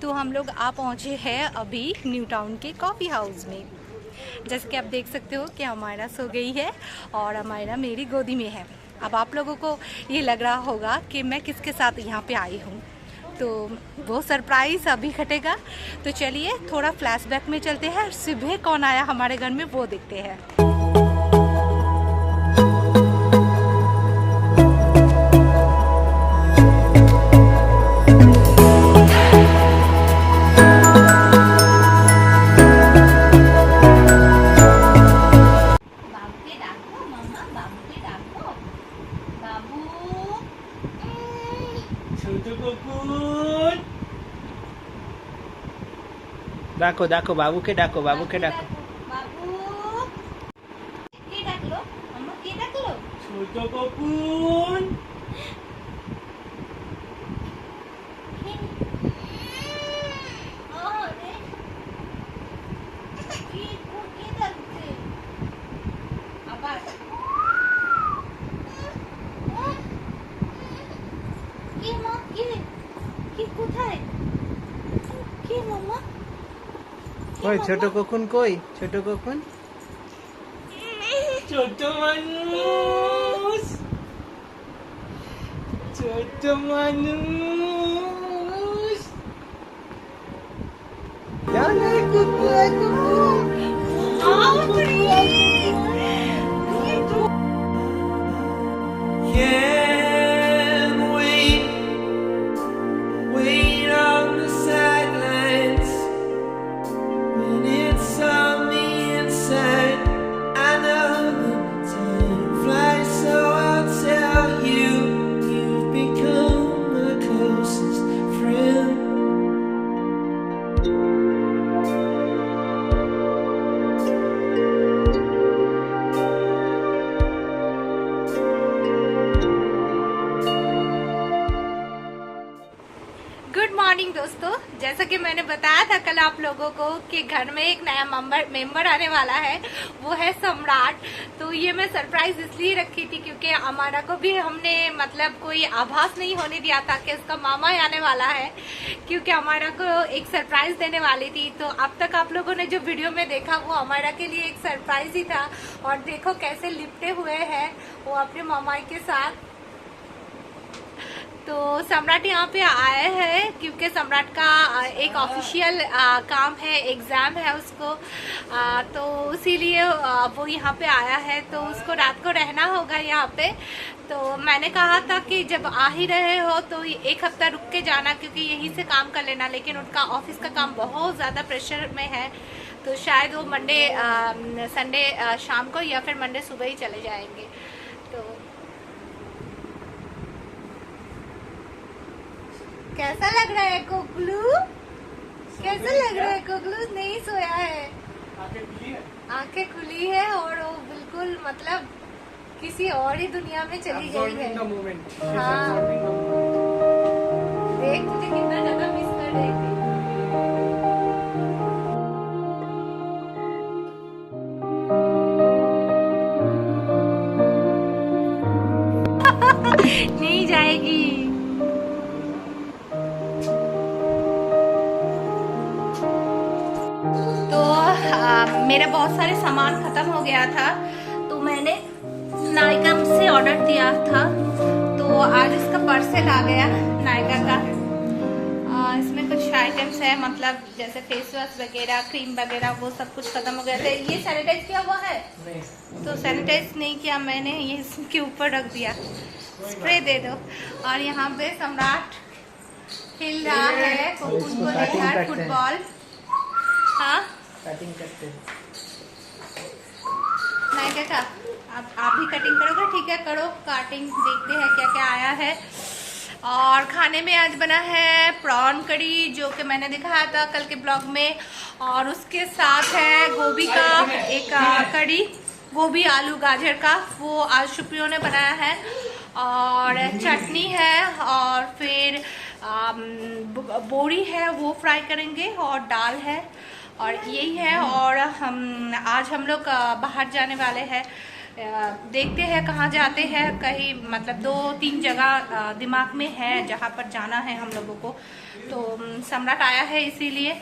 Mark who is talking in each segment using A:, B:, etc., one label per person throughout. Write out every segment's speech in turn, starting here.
A: तो हम लोग आ पहुँचे हैं अभी न्यू टाउन के कॉफ़ी हाउस में। जैसे कि आप देख सकते हो कि अमायरा सो गई है और अमायरा मेरी गोदी में है। अब आप लोगों को ये लग रहा होगा कि मैं किसके साथ यहाँ पे आई हूँ, तो वो सरप्राइज़ अभी घटेगा। तो चलिए थोड़ा फ्लैशबैक में चलते हैं, सुबह कौन आया हमारे घर में वो देखते हैं।
B: डाको डाको बाबू के डाको बाबू के डाको
A: बाबू के डाक लो, मम्मा के डाक लो।
B: छोटो कोकुन ओए छोटो कोकुन कोई छोटो कोकुन छोटो मानुस छोटो मानुस जाने Kuku Can't wait on the sidelines when it's on the inside. I know that time flies, so I'll tell you, you've become my closest friend.
A: Good morning दोस्तों, जैसा कि मैंने बताया था कल आप लोगों को कि घर में एक नया मेंबर आने वाला है, वो है सम्राट। तो ये मैं सरप्राइज इसलिए रखी थी क्योंकि अमारा को भी हमने मतलब कोई आभास नहीं होने दिया था कि उसका मामा आने वाला है, क्योंकि अमारा को एक सरप्राइज देने वाली थी। तो अब तक आप लोगों ने जो वीडियो में देखा वो अमारा के लिए एक सरप्राइज ही था। और देखो कैसे लिपटे हुए हैं वो अपने मामा के साथ। तो सम्राट यहाँ पे आया है क्योंकि सम्राट का एक ऑफिशियल काम है, एग्ज़ाम है उसको, तो इसीलिए वो यहाँ पे आया है। तो उसको रात को रहना होगा यहाँ पे। तो मैंने कहा था कि जब आ ही रहे हो तो एक हफ्ता रुक के जाना, क्योंकि यहीं से काम कर लेना। लेकिन उनका ऑफिस का काम बहुत ज़्यादा प्रेशर में है, तो शायद वो संडे शाम को या फिर मंडे सुबह ही चले जाएंगे। तो कैसा लग रहा है कोकलू? कैसा लग रहा है कोकलू? नहीं सोया है, आंखें खुली है और वो बिल्कुल मतलब किसी और ही दुनिया में चली गई है। हाँ, देख तुझे कितना ज्यादा मिस कर रही थी। नहीं जाएगी। मेरा बहुत सारे सामान खत्म हो गया था, तो मैंने नायका से ऑर्डर दिया था। तो आज इसका पार्सल आ गया नायका का। इसमें कुछ आइटम्स है, मतलब जैसे फेस वॉश वगैरह, क्रीम वगैरह, वो सब कुछ खत्म हो गया था। ये सैनिटाइज किया हुआ है नहीं, तो सैनिटाइज नहीं किया मैंने, ये इसके ऊपर रख दिया। स्प्रे दे दो। और यहाँ पे सम्राट खेल रहा है फुटबॉल। हाँ
B: कटिंग करते हैं।
A: नहीं क्या आप भी कटिंग करोगे? ठीक है, करो कटिंग। देखते हैं क्या क्या आया है। और खाने में आज बना है प्रॉन कड़ी, जो कि मैंने दिखाया था कल के ब्लॉग में। और उसके साथ है गोभी का एक कड़ी, गोभी आलू गाजर का, वो आज शुक्रियों ने बनाया है। और चटनी है, और फिर बोरी है वो फ्राई करेंगे, और दाल है, और यही है। और आज हम लोग बाहर जाने वाले हैं, देखते हैं कहाँ जाते हैं। कहीं मतलब 2-3 जगह दिमाग में है जहाँ पर जाना है हम लोगों को। तो सम्राट आया है इसीलिए।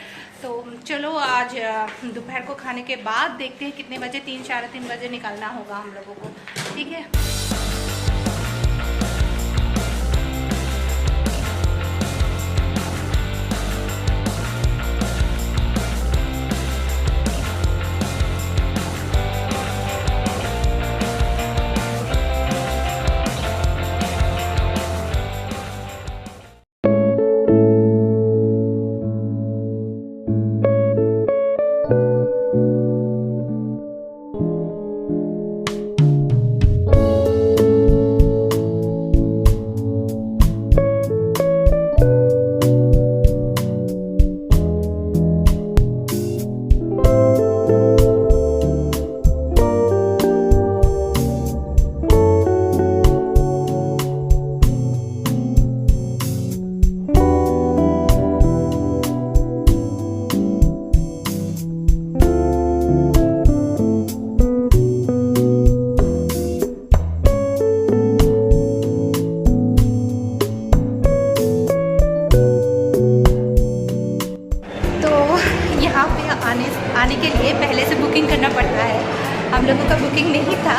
A: तो चलो आज दोपहर को खाने के बाद देखते हैं कितने बजे, 3-3:30 बजे निकलना होगा हम लोगों को, ठीक है। आने के लिए पहले से बुकिंग करना पड़ता है। हम लोगों का बुकिंग नहीं था,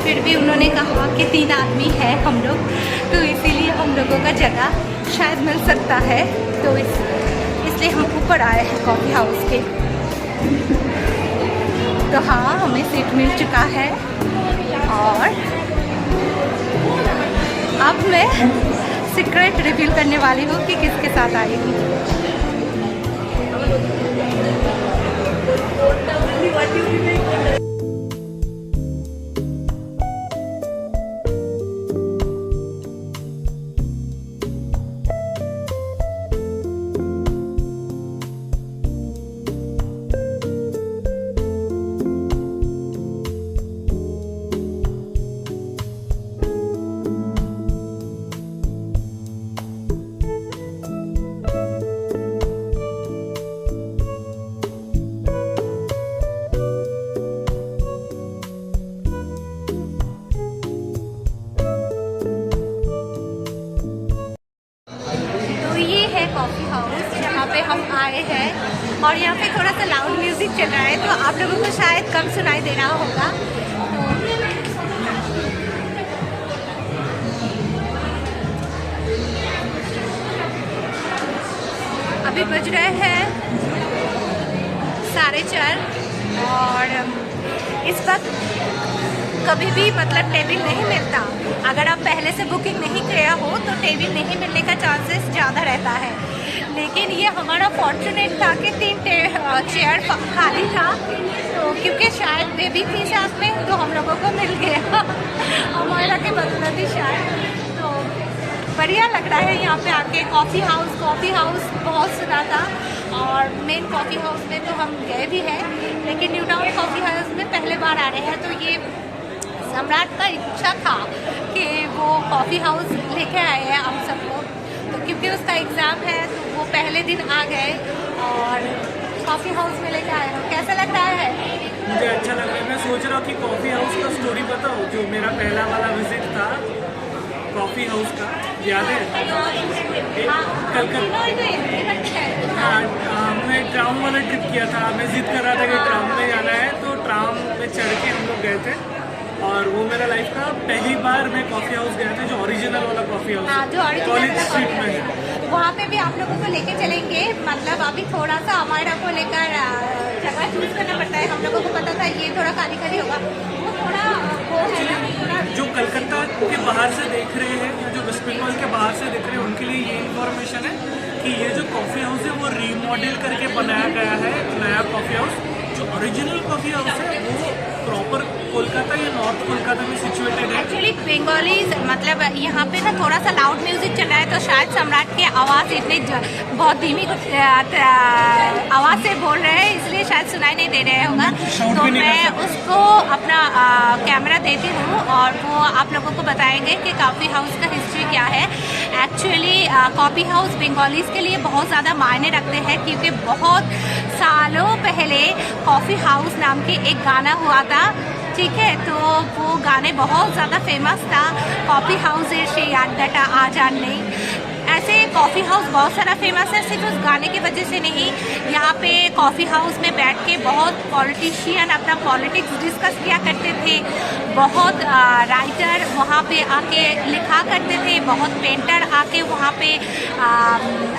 A: फिर भी उन्होंने कहा कि 3 आदमी है हम लोग, तो इसीलिए हम लोगों का जगह शायद मिल सकता है। तो इसलिए हम ऊपर आए हैं कॉफ़ी हाउस के। तो हाँ, हमें सीट मिल चुका है और अब मैं सीक्रेट रिवील करने वाली हूँ कि किसके साथ आई हूँ। कॉफ़ी हाउस जहाँ पे हम आए हैं और यहाँ पे थोड़ा सा लाउड म्यूज़िक चल रहा है, तो आप लोगों को शायद कम सुनाई दे रहा होगा। अभी बज रहे हैं 4:30 और इस वक्त कभी भी मतलब टेबल नहीं मिलता। अगर आप पहले से बुकिंग नहीं किया हो तो टेबल नहीं मिलने का चांसेस ज़्यादा रहता है। लेकिन ये हमारा फॉर्चुनेट था कि 3 चेयर खाली था, तो क्योंकि शायद बेबी थी साथ में तो हम लोगों को मिल गया हमारा के बदौलत शायद। तो बढ़िया लग रहा है यहाँ पे आके। कॉफ़ी हाउस बहुत सुना था और मेन कॉफ़ी हाउस में तो हम गए भी हैं, लेकिन न्यू टाउन कॉफ़ी हाउस में पहले बार आ रहे हैं। तो ये सम्राट का इच्छा था कि वो कॉफ़ी हाउस लेके आए हैं हम सबको, तो क्योंकि उसका एग्ज़ाम है तो वो पहले दिन आ गए और कॉफ़ी हाउस में लेके आए हो। कैसा लग रहा है?
C: मुझे अच्छा लग रहा है। मैं सोच रहा हूँ कि कॉफ़ी हाउस का स्टोरी बताओ। जो मेरा पहला वाला विजिट था कॉफ़ी हाउस का, याद है? कलकत्ता। हाँ, हमने ट्राम वाला ट्रिप किया था। मैं जिद कर रहा था कि ट्राम में जाना है, तो ट्राम में चढ़ के हम लोग गए थे और वो मेरा लाइफ का पहली बार मैं कॉफ़ी हाउस गया था, जो ओरिजिनल वाला कॉफ़ी हाउस
A: हाँ, जो
C: कॉलेज स्ट्रीट में है।
A: वहाँ पे भी आप लोगों को लेके चलेंगे। मतलब अभी थोड़ा सा हमारा को लेकर जगह चूज करना पड़ता है। हम लोगों को पता था ये थोड़ा खाली खाली होगा, वो थोड़ा वो है।
C: जो कलकत्ता के बाहर से देख रहे हैं या जो वेस्ट बंगाल के बाहर से देख रहे हैं, उनके लिए ये इन्फॉर्मेशन है कि ये जो कॉफ़ी हाउस है वो रीमॉडल करके बनाया गया है। नया कॉफ़ी हाउस, जो ओरिजिनल कॉफ़ी हाउस है वो प्रॉपर कोलकाता या नॉर्थ कोलकाता में सिचुएटेड है।
A: एक्चुअली बंगालीज मतलब यहाँ पे ना थोड़ा सा लाउड म्यूजिक चल रहा है, तो शायद सम्राट की आवाज़ इतनी बहुत धीमी आवाज़ से बोल रहे हैं, इसलिए शायद सुनाई नहीं दे रहे होगा। तो मैं उसको अपना कैमरा देती हूँ और वो आप लोगों को बताएंगे कि कॉफ़ी हाउस का हिस्ट्री क्या है। एक्चुअली कॉफ़ी हाउस बंगालीज के लिए बहुत ज़्यादा मायने रखते हैं, क्योंकि बहुत सालों पहले कॉफ़ी हाउस नाम की एक गाना हुआ था ठीक है। तो वो गाने बहुत ज़्यादा फेमस था, कॉफ़ी हाउस से याद डटा आ जान नहीं। ऐसे कॉफ़ी हाउस बहुत सारा फेमस है, सिर्फ उस गाने की वजह से नहीं। यहाँ पे कॉफ़ी हाउस में बैठ के बहुत पॉलिटिशियन अपना पॉलिटिक्स डिस्कस किया करते थे, बहुत राइटर वहाँ पे आके लिखा करते थे, बहुत पेंटर आके वहाँ पे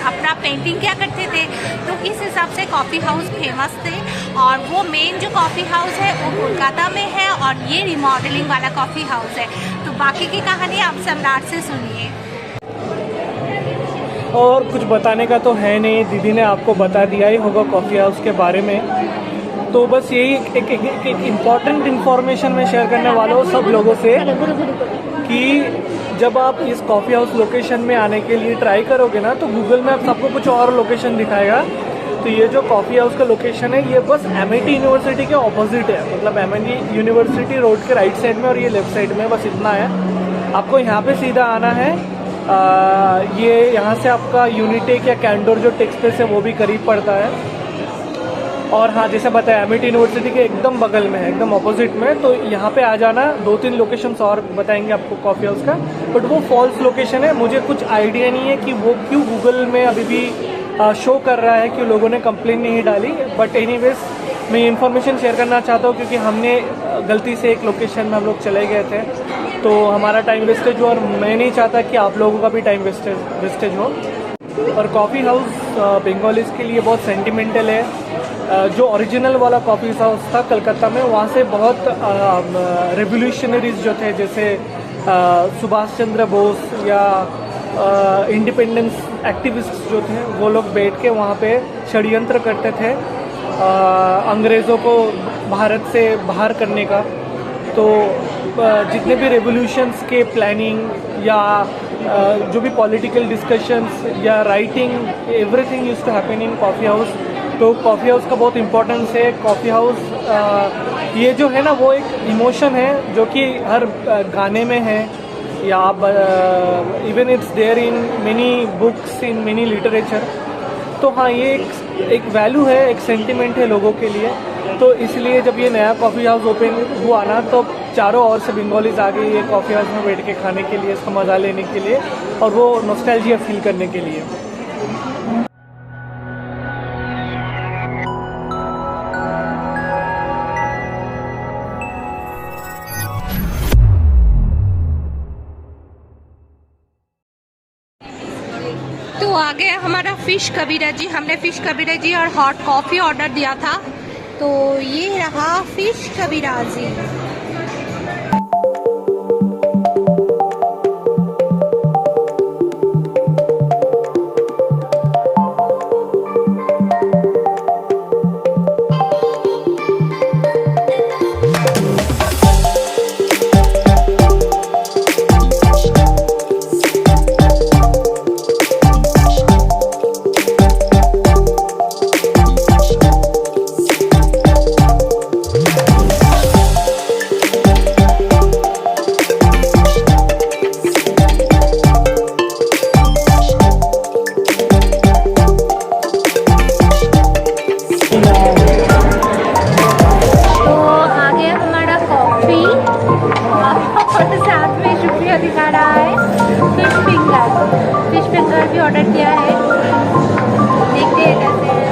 A: अपना पेंटिंग किया करते थे। तो इस हिसाब से कॉफ़ी हाउस फेमस थे। और वो मेन जो कॉफ़ी हाउस है वो कोलकाता में है और ये रिमॉडलिंग वाला कॉफ़ी हाउस है। तो बाकी की कहानी आप सम्राट से सुनिए।
C: और कुछ बताने का तो है नहीं, दीदी ने आपको बता दिया ही होगा कॉफ़ी हाउस के बारे में। तो बस यही एक इम्पॉर्टेंट इन्फॉर्मेशन मैं शेयर करने वाला हूँ सब लोगों से कि जब आप इस कॉफ़ी हाउस लोकेशन में आने के लिए ट्राई करोगे ना, तो गूगल मैप आपको कुछ और लोकेशन दिखाएगा। तो ये जो कॉफ़ी हाउस का लोकेशन है ये बस MIT यूनिवर्सिटी के ऑपोजिट है, मतलब MIT यूनिवर्सिटी रोड के राइट साइड में और ये लेफ्ट साइड में, बस इतना है। आपको यहाँ पे सीधा आना है। ये यहाँ से आपका यूनिटेक या कैंडोर जो टेक स्पेस है वो भी करीब पड़ता है। और हाँ, जैसे बताया MIT यूनिवर्सिटी के एकदम बगल में है, एकदम ऑपोजिट में। तो यहाँ पे आ जाना। 2-3 लोकेशंस और बताएंगे आपको कॉफ़ी हाउस का, बट वो फॉल्स लोकेशन है। मुझे कुछ आइडिया नहीं है कि वो क्यों गूगल में अभी भी शो कर रहा है, कि लोगों ने कंप्लेन नहीं डाली। बट एनीवेज मैं ये इन्फॉर्मेशन शेयर करना चाहता हूँ क्योंकि हमने गलती से एक लोकेशन में हम लोग चले गए थे, तो हमारा टाइम वेस्टेज हो और मैं नहीं चाहता कि आप लोगों का भी टाइम वेस्टेज हो। और कॉफ़ी हाउस बंगालीज के लिए बहुत सेंटिमेंटल है। जो ओरिजिनल वाला कॉफ़ी हाउस था कलकत्ता में, वहाँ से बहुत रेवोल्यूशनरीज जो थे, जैसे सुभाष चंद्र बोस या इंडिपेंडेंस एक्टिविस्ट जो थे, वो लोग बैठ के वहाँ पे षड्यंत्र करते थे अंग्रेज़ों को भारत से बाहर करने का। तो जितने भी रेवोल्यूशंस के प्लानिंग या जो भी पॉलिटिकल डिस्कशंस या writing, everything used to happen in coffee house. तो कॉफ़ी हाउस का बहुत इम्पोर्टेंस है। कॉफ़ी हाउस ये जो है ना, वो एक इमोशन है जो कि हर गाने में है, या आप even it's there in many books, in many literature. तो हाँ, ये एक वैल्यू है, एक सेंटिमेंट है लोगों के लिए। तो इसलिए जब ये नया कॉफ़ी हाउस ओपन हुआ ना, तो चारों ओर से बंगालीज आ गए ये कॉफ़ी हाउस में बैठ के खाने के लिए, इसका मज़ा लेने के लिए और वो नॉस्टैल्जिया फील करने के लिए।
A: तो आ गया हमारा फ़िश कबीरा जी। हमने फ़िश कबीरा जी और हॉट कॉफ़ी ऑर्डर दिया था। तो ये रहा फ़िश कबीरा जी। दिखा रहा है फिश फिंगर भी ऑर्डर किया है। देखते हैं कैसे है।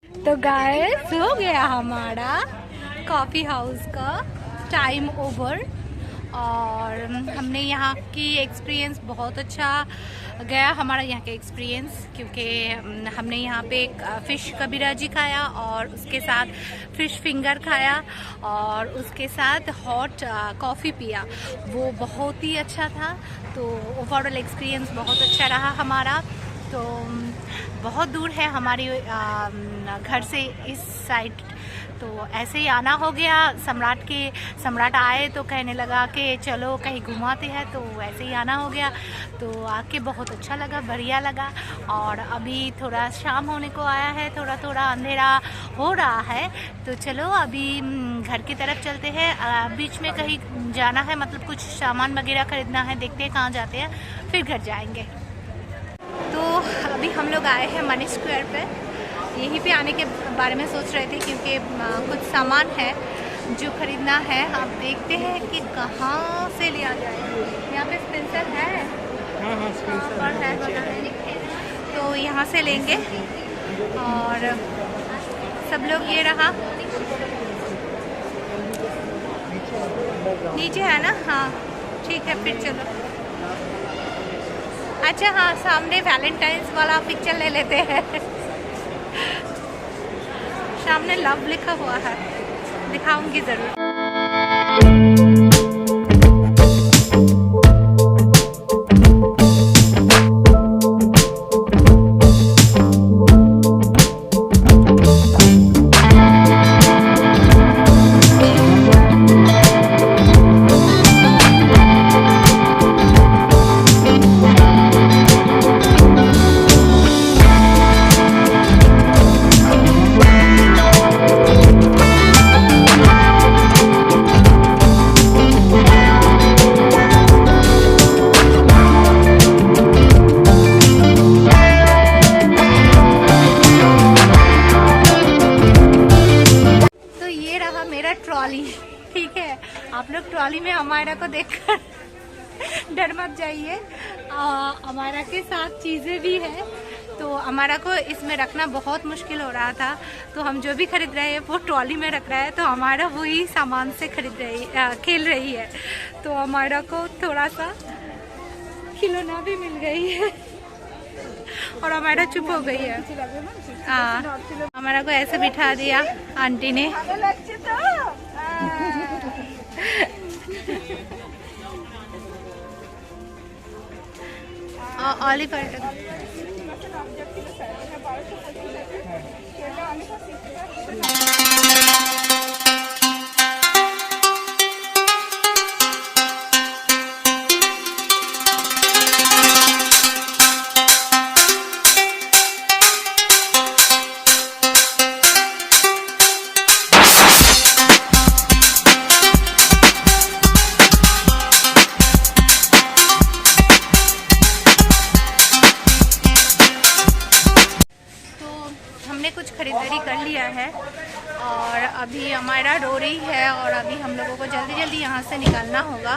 A: तो गाइस हो गया हमारा कॉफ़ी हाउस का टाइम ओवर और हमने यहाँ की एक्सपीरियंस बहुत अच्छा गया हमारा यहाँ का एक्सपीरियंस, क्योंकि हमने यहाँ पे एक फ़िश कबीराजी खाया और उसके साथ फ़िश फिंगर खाया और उसके साथ हॉट कॉफ़ी पिया। वो बहुत ही अच्छा था। तो ओवरऑल एक्सपीरियंस बहुत अच्छा रहा हमारा। तो बहुत दूर है हमारी घर से इस साइड, तो ऐसे ही आना हो गया। सम्राट आए तो कहने लगा कि चलो कहीं घुमाते हैं, तो वैसे ही आना हो गया। तो आके बहुत अच्छा लगा, बढ़िया लगा। और अभी थोड़ा शाम होने को आया है, थोड़ा थोड़ा अंधेरा हो रहा है, तो चलो अभी घर की तरफ चलते हैं। बीच में कहीं जाना है, मतलब कुछ सामान वगैरह खरीदना है, देखते हैं कहाँ जाते हैं, फिर घर जाएंगे। तो अभी हम लोग आए हैं मनी स्क्वायर पे। यहीं पे आने के बारे में सोच रहे थे, क्योंकि कुछ सामान है जो ख़रीदना है। आप देखते हैं कि कहाँ से लिया जाए। यहाँ पे स्पेंसर है, पर है पता नहीं, तो यहाँ से लेंगे। और सब लोग, ये रहा नीचे है ना, हाँ ठीक है, फिर चलो। अच्छा हाँ, सामने वैलेंटाइंस वाला पिक्चर ले लेते हैं। सामने लव लिखा हुआ है, दिखाऊंगी ज़रूर। ट्रॉली, ठीक है। आप लोग ट्रॉली में अमायरा को देखकर डर मत जाइए। अमायरा के साथ चीज़ें भी है, तो अमायरा को इसमें रखना बहुत मुश्किल हो रहा था। तो हम जो भी खरीद रहे हैं वो ट्रॉली में रख रहा है, तो अमायरा वही सामान से खेल रही है। तो अमायरा को थोड़ा सा खिलौना भी मिल गई है और अमायरा चुप हो गई है। अमायरा को ऐसे बिठा दिया आंटी ने। ऑलिवर कुछ खरीदारी कर लिया है और अभी अमायरा रो रही है और अभी हम लोगों को जल्दी जल्दी यहाँ से निकलना होगा।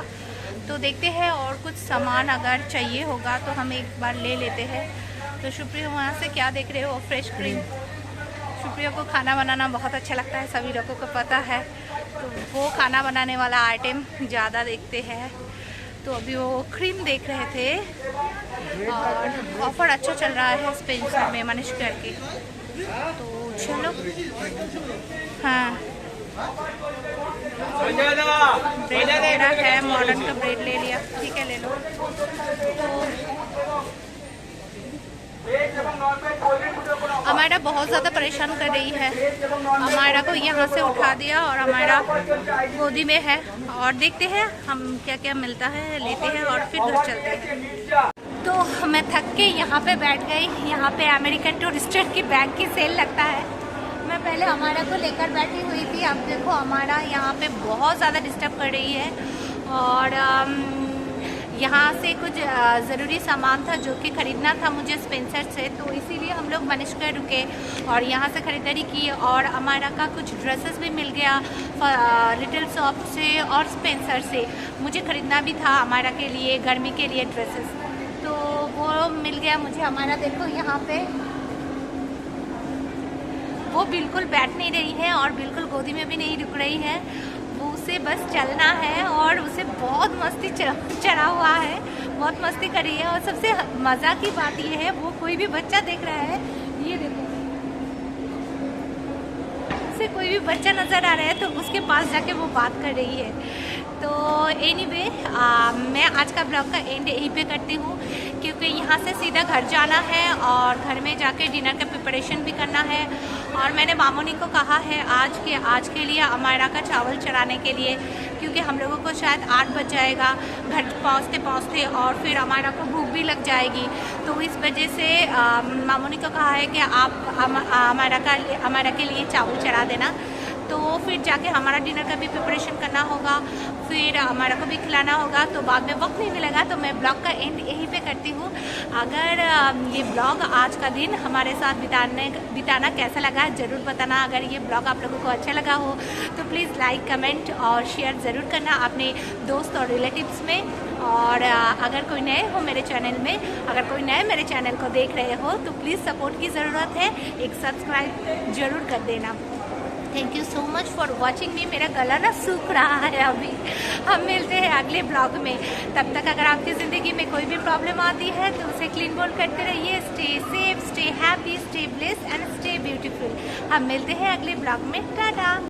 A: तो देखते हैं और कुछ सामान अगर चाहिए होगा तो हम एक बार ले लेते हैं। तो सुप्रिया वहाँ से क्या देख रहे हो? Fresh cream. सुप्रिया को खाना बनाना बहुत अच्छा लगता है, सभी लोगों को पता है। तो वो खाना बनाने वाला आइटम ज़्यादा देखते हैं। तो अभी वो क्रीम देख रहे थे और ऑफ़र अच्छा चल रहा है स्पेंसर में मनीष करके। तो चलो, हाँ ब्रेड वगैरह है, मॉडर्न का ब्रेड ले लिया, ठीक है ले लो। तो अमायरा बहुत ज़्यादा परेशान कर रही है। अमायरा को यहाँ से उठा दिया और अमायरा गोदी में है और देखते हैं हम क्या क्या मिलता है, लेते हैं और फिर घर चलते हैं। तो मैं थक के यहाँ पे बैठ गई। यहाँ पे अमेरिकन टूरिस्टर की बैग की सेल लगता है। मैं पहले अमायरा को लेकर बैठी हुई थी। अब देखो अमायरा यहाँ पे बहुत ज़्यादा डिस्टर्ब कर रही है और यहाँ से कुछ ज़रूरी सामान था जो कि ख़रीदना था मुझे स्पेंसर से, तो इसीलिए हम लोग मनीष के रुके और यहाँ से ख़रीदारी की। और अमायरा का कुछ ड्रेसेस भी मिल गया लिटिल शॉप से और स्पेंसर से। मुझे ख़रीदना भी था अमायरा के लिए, गर्मी के लिए ड्रेसेस, तो वो मिल गया मुझे। अमायरा देखो यहाँ पे वो बिल्कुल बैठ नहीं रही है और बिल्कुल गोदी में भी नहीं रुक रही है। वो उसे उसे बस चलना है और उसे बहुत मस्ती चढ़ा हुआ है, बहुत मस्ती कर रही है। और सबसे मज़ा की बात ये है, वो कोई भी बच्चा देख रहा है, ये देखो, उसे कोई भी बच्चा नज़र आ रहा है तो उसके पास जाके वो बात कर रही है। तो एनीवे मैं आज का ब्लॉग का एंड यहीं पे करती हूँ, क्योंकि यहाँ से सीधा घर जाना है और घर में जाके डिनर का प्रिपरेशन भी करना है। और मैंने मामोनी को कहा है आज के लिए अमायरा का चावल चढ़ाने के लिए, क्योंकि हम लोगों को शायद 8 बज जाएगा घर पहुँचते और फिर अमायरा को भूख भी लग जाएगी। तो इस वजह से मामोनी को कहा है कि आप अमायरा के लिए चावल चढ़ा देना। तो फिर जाके हमारा डिनर का भी प्रिपरेशन करना होगा, फिर हमारा को भी खिलाना होगा, तो बाद में वक्त नहीं मिलेगा। तो मैं ब्लॉग का एंड यहीं पे करती हूँ। अगर ये ब्लॉग आज का दिन हमारे साथ बिताना कैसा लगा ज़रूर बताना। अगर ये ब्लॉग आप लोगों को अच्छा लगा हो तो प्लीज़ लाइक, कमेंट और शेयर ज़रूर करना अपने दोस्त और रिलेटिव्स में। और अगर कोई नए हो मेरे चैनल में, अगर कोई नए मेरे चैनल को देख रहे हो तो प्लीज़ सपोर्ट की ज़रूरत है, एक सब्सक्राइब ज़रूर कर देना। Thank you so much for watching मी। मेरा गला ना सूख रहा है अभी। हम मिलते हैं अगले ब्लॉग में। तब तक अगर आपकी ज़िंदगी में कोई भी प्रॉब्लम आती है तो उसे क्लीन बोल करते रहिए। Stay safe, stay happy, stay blessed and stay beautiful. हम मिलते हैं अगले ब्लॉग में। टाटा।